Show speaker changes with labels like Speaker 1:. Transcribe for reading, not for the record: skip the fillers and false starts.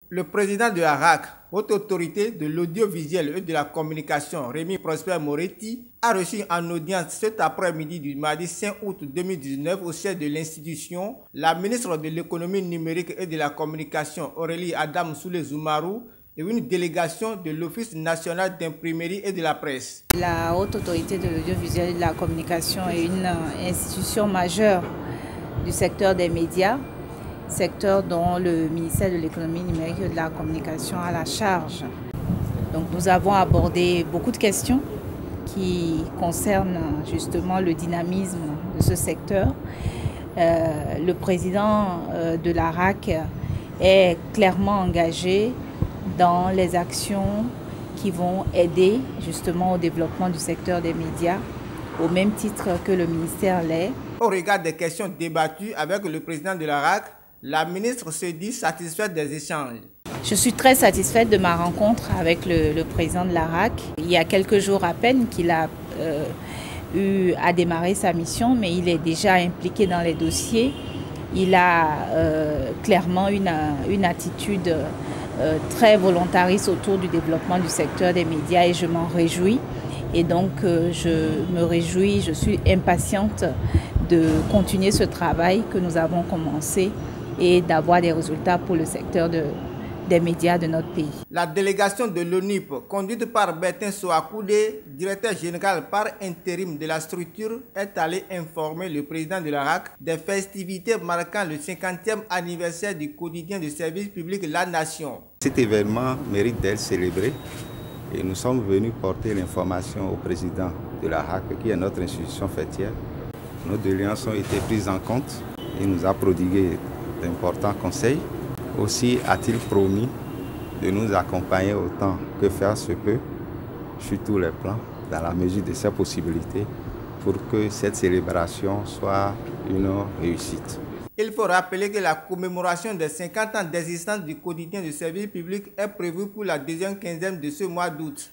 Speaker 1: Le président de la RAC, haute autorité de l'audiovisuel et de la communication, Rémi Prosper Moretti, a reçu en audience cet après-midi du mardi 5 août 2019 au siège de l'institution la ministre de l'économie numérique et de la communication, Aurélie Adam Soulé-Zoumarou, et une délégation de l'Office national d'imprimerie et de la presse.
Speaker 2: La haute autorité de l'audiovisuel et de la communication est une institution majeure du secteur des médias, secteur dont le ministère de l'économie numérique et de la communication a la charge. Donc nous avons abordé beaucoup de questions qui concernent justement le dynamisme de ce secteur. Le président de la RAC est clairement engagé dans les actions qui vont aider justement au développement du secteur des médias, au même titre que le ministère l'est.
Speaker 1: Au regard des questions débattues avec le président de la RAC, la ministre se dit satisfaite des échanges.
Speaker 2: Je suis très satisfaite de ma rencontre avec le président de la RAC. Il y a quelques jours à peine qu'il a eu à démarrer sa mission, mais il est déjà impliqué dans les dossiers. Il a clairement une attitude très volontariste autour du développement du secteur des médias et je m'en réjouis. Et donc je me réjouis, je suis impatiente de continuer ce travail que nous avons commencé et d'avoir des résultats pour le secteur des médias de notre pays.
Speaker 1: La délégation de l'ONIP, conduite par Bertin Soakoudé, directeur général par intérim de la structure, est allée informer le président de la RAC des festivités marquant le 50e anniversaire du quotidien de service public La Nation.
Speaker 3: Cet événement mérite d'être célébré et nous sommes venus porter l'information au président de la RAC, qui est notre institution fêtière. Nos doléances ont été prises en compte et nous a prodigué d'importants conseils. Aussi a-t-il promis de nous accompagner autant que faire se peut sur tous les plans, dans la mesure de ses possibilités, pour que cette célébration soit une réussite.
Speaker 1: Il faut rappeler que la commémoration des 50 ans d'existence du quotidien de service public est prévue pour la deuxième quinzaine de ce mois d'août.